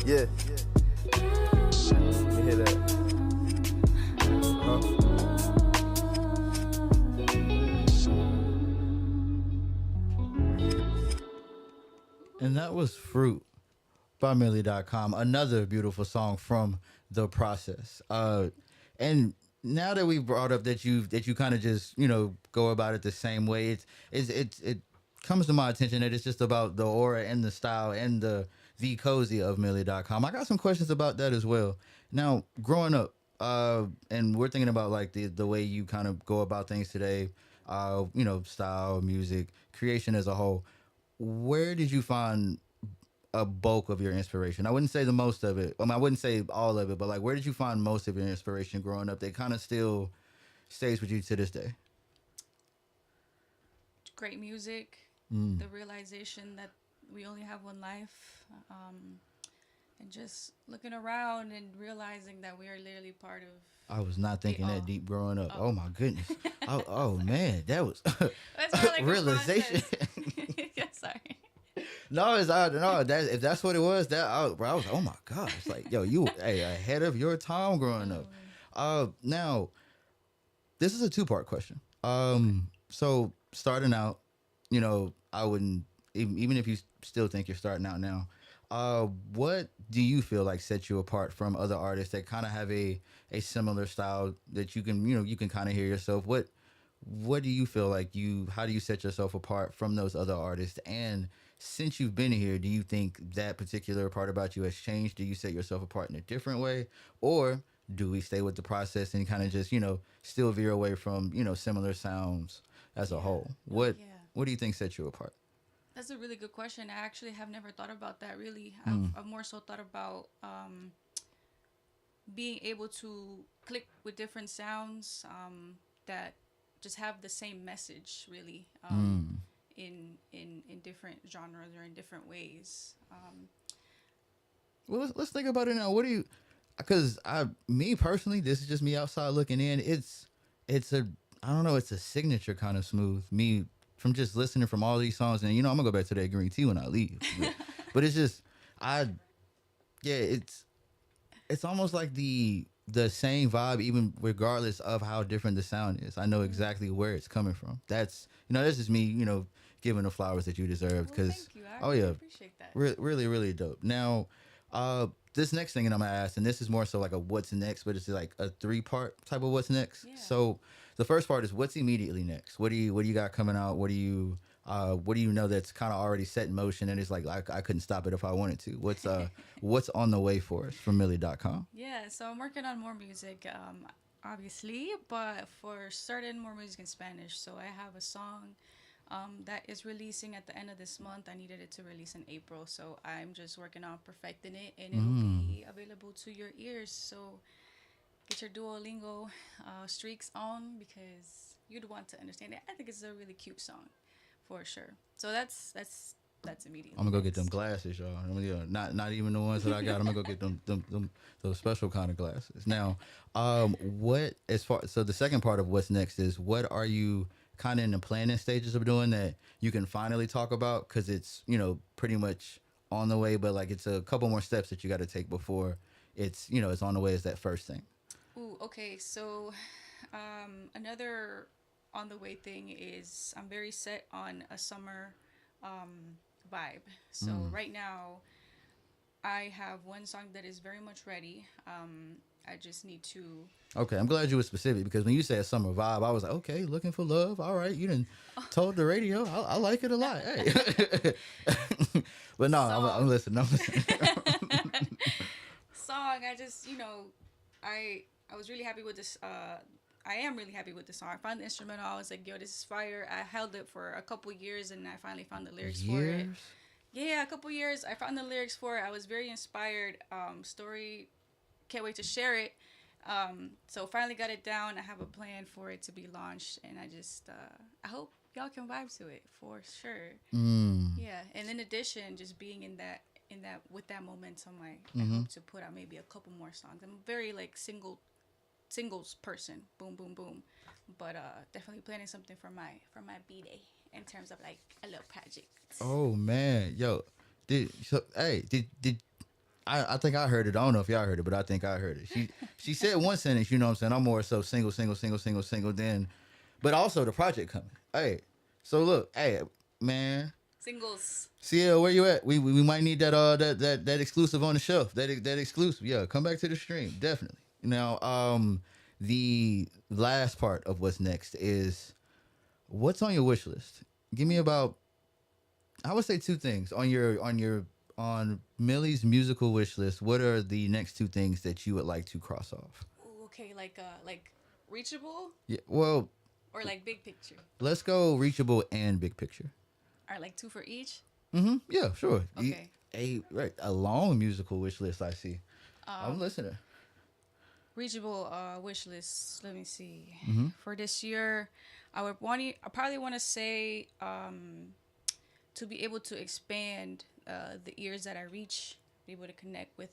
Yeah. You hear that? And that was Fruit by Millydotcom, another beautiful song from The Process. And now that we brought up that you kind of just go about it the same way, it comes to my attention that it's just about the aura and the style and the cozy of Millydotcom. I got some questions about that as well. Now, growing up, and we're thinking about like the way you kind of go about things today, style, music, creation as a whole. Where did you find a bulk of your inspiration? I wouldn't say the most of it. I mean, I wouldn't say all of it, but like, where did you find most of your inspiration growing up that kind of still stays with you to this day? Great music, the realization that we only have one life, and just looking around and realizing that we are literally part of. I was not thinking that deep growing up. Oh my goodness. oh man, that was That's more like realization. Yeah, sorry. No, if that's what it was, I was oh my gosh, like yo, you ahead of your time growing up. Now, this is a 2-part question. So starting out, I wouldn't even if you still think you're starting out now. What do you feel like sets you apart from other artists that kind of have a similar style that you can you can kind of hear yourself? What do you feel like how do you set yourself apart from those other artists? And since you've been here, do you think that particular part about you has changed? Do you set yourself apart in a different way? Or do we stay with the process and kind of just, still veer away from, similar sounds as a whole? What do you think sets you apart? That's a really good question. I actually have never thought about that, really. I've more so thought about being able to click with different sounds that just have the same message, really, in different genres or in different ways. Well, let's think about it now. What do you? Because me personally, this is just me outside looking in. It's I don't know. It's a signature kind of smooth. Me from just listening from all these songs, and I'm gonna go back to that green tea when I leave. But it's just it's almost like the same vibe, even regardless of how different the sound is. I know exactly where it's coming from. That's that's just me, giving the flowers that you deserve. Because thank you. I really appreciate that. Really, really dope. Now, this next thing that I'm gonna ask, and this is more so like a what's next, but it's like a 3-part type of what's next. Yeah. So the first part is what's immediately next. What do you got coming out? What do you know that's kind of already set in motion and it's like I couldn't stop it if I wanted to? What's on the way for us from Millydotcom? Yeah, so I'm working on more music, obviously, but for certain more music in Spanish. So I have a song that is releasing at the end of this month. I needed it to release in April, so I'm just working on perfecting it, and it'll be available to your ears. So get your Duolingo streaks on because you'd want to understand it. I think it's a really cute song, for sure. So that's immediately. I'm gonna go get them glasses, y'all. Not even the ones that I got. I'm gonna go get them those special kind of glasses. Now, so the second part of what's next is what are you kind of in the planning stages of doing that you can finally talk about, because it's pretty much on the way, but like it's a couple more steps that you got to take before it's it's on the way as that first thing. Ooh, okay. So, another on the way thing is I'm very set on a summer vibe. So right now, I have one song that is very much ready. I just need to. Okay, I'm glad you were specific because when you said summer vibe, I was like, okay, looking for love. All right, you done told the radio. I like it a lot. Hey. But no, I'm listening. I'm listening. Song, I just, I was really happy with this. I am really happy with the song. I found the instrumental. I was like, yo, this is fire. I held it for a couple years and I finally found the lyrics for it. Yeah, a couple years. I found the lyrics for it. I was very inspired. Story, can't wait to share it. So finally got it down. I have a plan for it to be launched, and I just I hope y'all can vibe to it for sure. Yeah, and in addition, just being in that with that momentum, I hope to put out maybe a couple more songs. I'm very like singles person. Boom, boom, boom. But definitely planning something for my B-day in terms of like a little project. Oh man, yo, did I think I heard it. I don't know if y'all heard it, but I think I heard it. She said one sentence, you know what I'm saying? I'm more so single, then, but also the project coming. Hey, so look, hey, man. Singles. CL, where you at? We might need that exclusive on the shelf. That exclusive. Yeah, come back to the stream. Definitely. Now, the last part of what's next is what's on your wish list? Give me about, I would say two things on Millie's musical wish list. What are the next two things that you would like to cross off? Ooh, okay, like reachable? Yeah, well, or like big picture? Let's go reachable and big picture. All right, like two for each? Yeah, sure. Okay. A long musical wish list, I see. I'm listening. Reachable wish list. Let me see. For this year, I probably want to say to be able to expand the ears that I reach, be able to connect with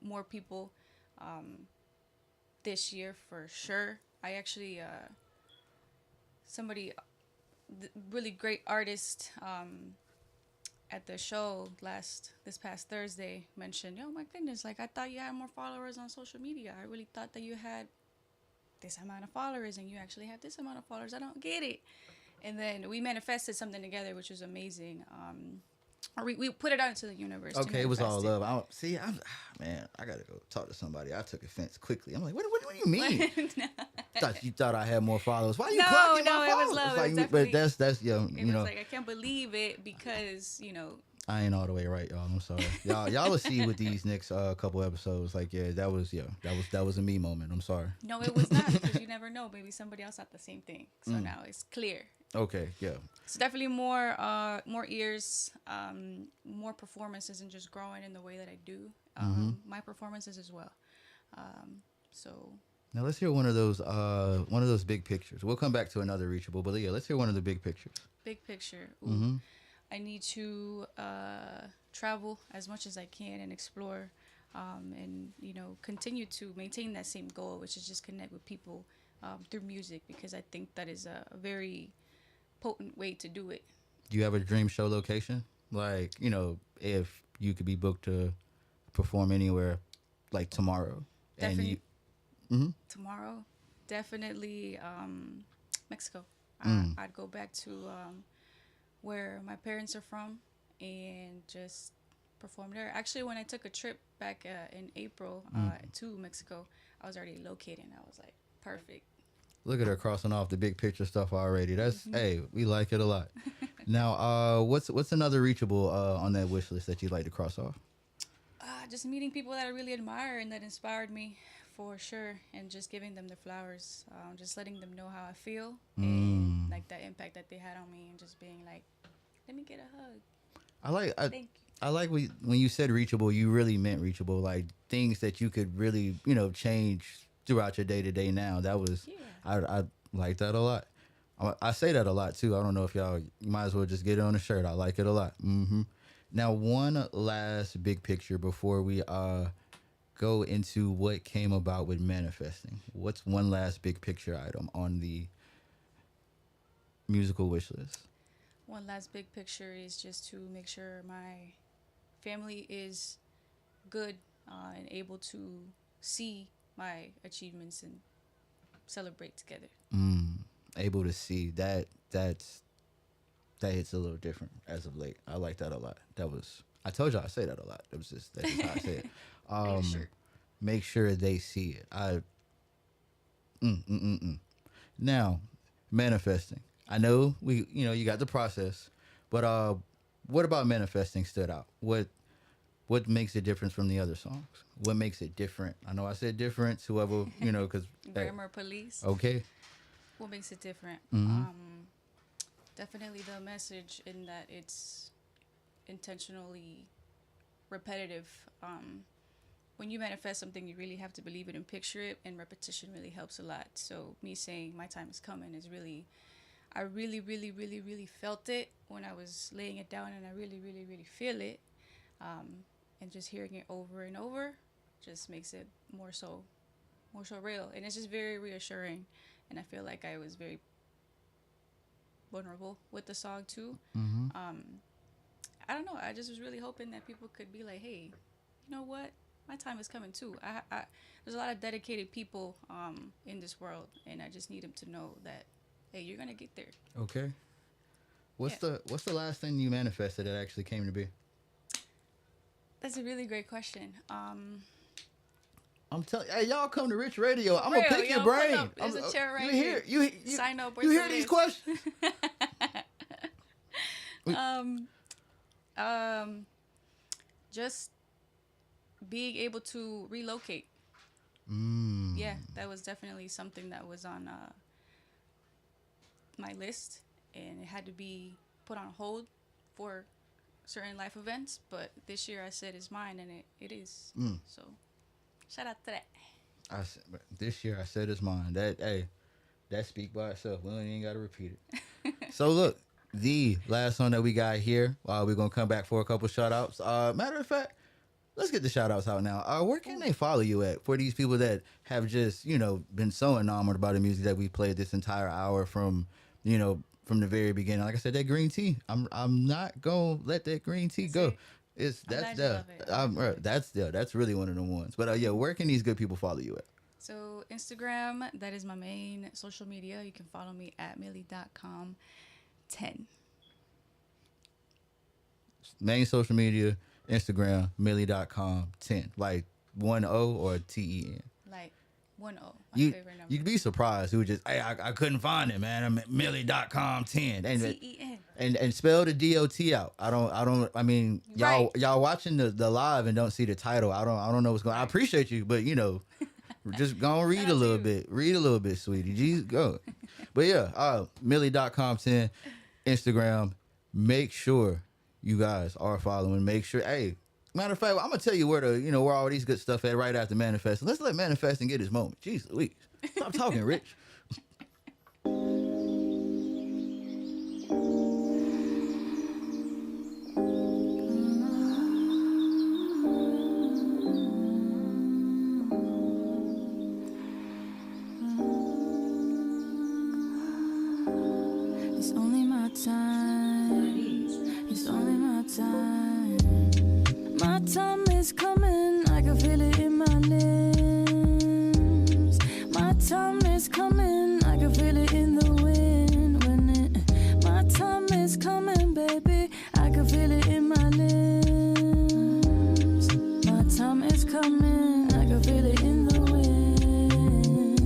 more people this year for sure. I actually really great artist at the show this past Thursday mentioned, "Yo, my goodness, like I thought you had more followers on social media. I really thought that you had this amount of followers and you actually have this amount of followers. I don't get it." And then we manifested something together, which was amazing. We put it out into the universe. Okay, it was all love. I gotta go talk to somebody. I took offense quickly. I'm like, what do you mean? You thought I had more followers? Why are you clocking my followers? It was love. Like, but that's you know. Like I can't believe it because I ain't all the way right, y'all. I'm sorry. Y'all will see with these next couple episodes. Like, that was a me moment. I'm sorry. No, it was not because you never know. Maybe somebody else thought the same thing. So now it's clear. Okay, yeah. So definitely more ears, more performances, and just growing in the way that I do my performances as well. So now let's hear one of those big pictures. We'll come back to another reachable, but yeah, let's hear one of the big pictures. Big picture. Ooh. I need to travel as much as I can and explore, and continue to maintain that same goal, which is just connect with people through music, because I think that is a very potent way to do it. Do you have a dream show location? Like, if you could be booked to perform anywhere, like tomorrow. Definitely. Tomorrow, definitely Mexico. I'd go back to where my parents are from and just perform there. Actually, when I took a trip back in April to Mexico, I was already located. I was like, perfect. Look at her crossing off the big picture stuff already. That's hey, we like it a lot. Now, what's another reachable on that wish list that you'd like to cross off? Just meeting people that I really admire and that inspired me for sure, and just giving them the flowers, just letting them know how I feel and like that impact that they had on me, and just being like, let me get a hug. Thank you. I like when you said reachable, you really meant reachable, like things that you could really change throughout your day to day. Now that was I like that a lot. I say that a lot too. I don't know if you might as well just get it on a shirt. I like it a lot. Now, one last big picture before we go into what came about with manifesting. What's one last big picture item on the musical wish list? One last big picture is just to make sure my family is good and able to see my achievements and celebrate together. Able to see that hits a little different as of late. I like that a lot. I told you I say that a lot. That's just how I say it. Make sure they see it. Now, manifesting. I know you got the process, but what about manifesting stood out? What makes it different from the other songs? What makes it different? I know I said different. Whoever because Grammar police. Okay. What makes it different? Definitely the message in that it's intentionally repetitive. When you manifest something, you really have to believe it and picture it, and repetition really helps a lot. So me saying my time is coming is really, I really, really, really, really felt it when I was laying it down, and I really, really, really feel it. And just hearing it over and over just makes it more so real. And it's just very reassuring. And I feel like I was very vulnerable with the song too. I don't know. I just was really hoping that people could be like, hey, you know what? My time is coming too. There's a lot of dedicated people in this world, and I just need them to know that, hey, you're gonna get there. Okay. What's the last thing you manifested that actually came to be? That's a really great question. I'm telling hey, y'all come to Rich Radio. I'm Real, gonna pick your brain. There's a chair right here. here. You Sign up. You hear these questions? Just being able to relocate. Yeah, that was definitely something that was on my list, and it had to be put on hold for certain life events. But this year I said it's mine, and it is. So shout out to that. This year I said it's mine. That speak by itself. We ain't even got to repeat it. So look, the last song that we got here. We're gonna come back for a couple shout outs. Matter of fact, let's get the shout outs out now. Where can they follow you at for these people that have just been so enamored by the music that we played this entire hour from from the very beginning? Like I said, that green tea. I'm not gonna let that green tea go. That's really one of the ones. But where can these good people follow you at? So Instagram, that is my main social media. You can follow me at Millydotcom 10. Main social media, Instagram, Millydotcom 10. Like 10 or TEN. Like 10. My favorite number. You'd be surprised who just I couldn't find it, man. I'm at Millydotcom 10. TEN. And spell the DOT out. I mean, y'all watching the live and don't see the title. I don't know what's going on. I appreciate you, but just go and read a little bit. Read a little bit, sweetie. Jeez, go. But Millydotcom 10, Instagram. Make sure you guys are following. Make sure, matter of fact, I'm gonna tell you where where all these good stuff at right after Manifesting. Let's let Manifesting get his moment. Jeez Louise. Stop talking, Rich. It's only my time. It's only my time. My time is coming. I can feel it in my limbs. My time is coming. I can feel it in the wind. My time is coming, baby. I can feel it in my limbs. My time is coming. I can feel it in the wind.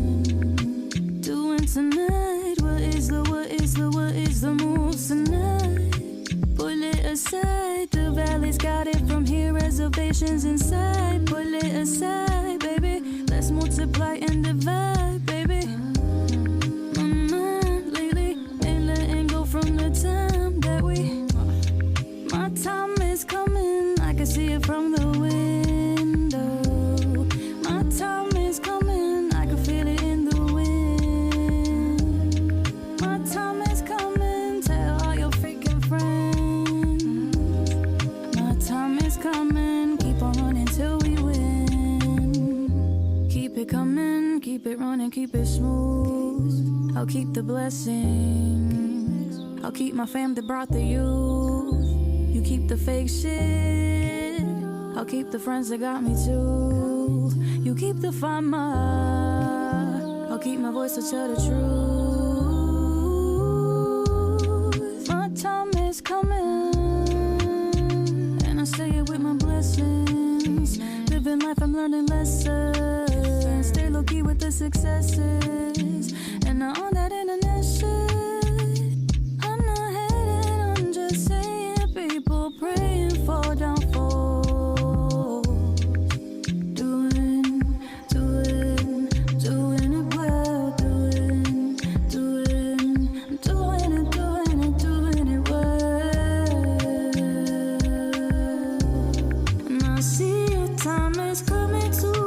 Doing tonight. What is the move tonight? Pull it aside. The valley's got it from here. Reservations inside. Pull it aside, baby. Let's multiply and divide, baby. My mind lately ain't letting go from the time that my time is coming. I can see it from the window. My time is coming. I can feel it in the wind. My time is coming. Tell all your freaking friends. My time is coming. Keep on running till we win. Keep it coming. Keep it running. Keep it smooth. I'll keep the blessings. I'll keep my fam that brought the youth. You keep the fake shit. I'll keep the friends that got me too. you. You keep the fire mark. I'll keep my voice to tell the truth. My time is coming, and I say it with my blessings. Living life, I'm learning lessons. Stay low key with the successes, and now on that internet shit, I'm not hating, I'm just saying people praying for downfall. Doing it well, doing it well. And I see your time is coming too.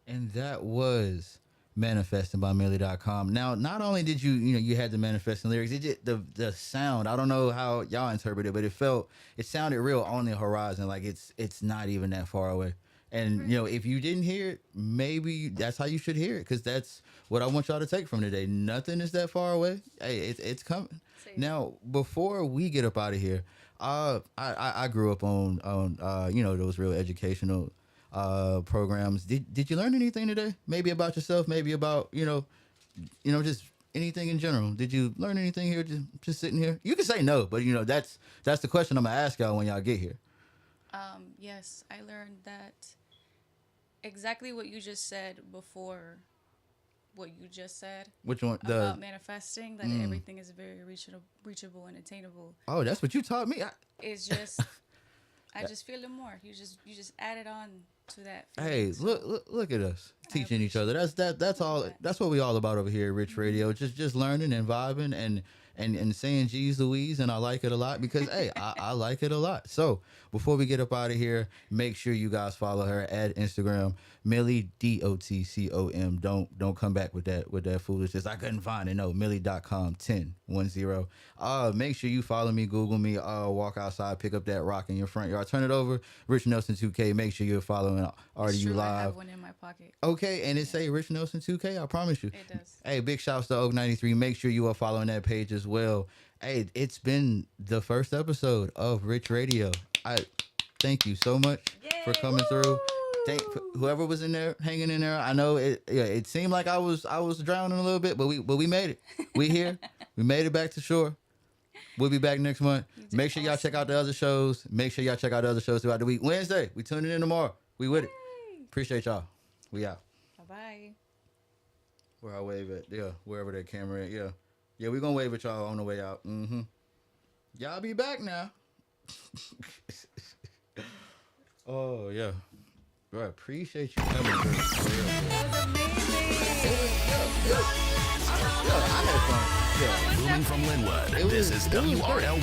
And that was Manifesting by Millydotcom. Now, not only did you had the manifesting lyrics, the sound, I don't know how y'all interpret it, but it sounded real on the horizon, like it's not even that far away. And if you didn't hear it, maybe that's how you should hear it, because that's what I want y'all to take from today. Nothing is that far away. Hey, it's coming. Now, before we get up out of here, I grew up on those real educational programs. Did you learn anything today? Maybe about yourself, maybe about just anything in general. Did you learn anything here just sitting here? You can say no, but that's the question I'm gonna ask y'all when y'all get here. Yes, I learned that exactly what you just said before what you just said. Which one? About manifesting, that everything is very reachable and attainable. Oh, that's what you taught me. It's just I just feel it more. You just added on to that feeling. Hey, look at us teaching each other. That's all. That's what we all about over here at Rich Radio. Just learning and vibing and saying geez Louise, and I like it a lot because hey, I like it a lot. So before we get up out of here, make sure you guys follow her at Instagram, Millydotcom. Don't come back with that foolishness. I couldn't find it. No, Millydotcom 10. Make sure you follow me, Google me, walk outside, pick up that rock in your front yard, turn it over, Rich Nelson 2K. Make sure you're following RDU Live. I have one in my pocket. Okay, and it say Rich Nelson 2K, I promise you. It does. Hey, big shouts to Oak 93. Make sure you are following that page as well. Hey, it's been the first episode of Rich Radio. I thank you so much for coming through. Thank whoever was in there, hanging in there. I know it seemed like I was drowning a little bit, but we made it. We here. We made it back to shore. We'll be back next month. Make sure y'all check out the other shows. Make sure y'all check out the other shows throughout the week. Wednesday, we tuning in tomorrow. We with it. Appreciate y'all. We out. Bye-bye. Where I wave at? Yeah, wherever that camera is. Yeah. Yeah, we gonna wave at y'all on the way out. Mm-hmm. Y'all be back now. Oh, yeah. Bro, I appreciate you coming. That was amazing. I had fun. Yeah. Booming from Linwood, this is WRLY.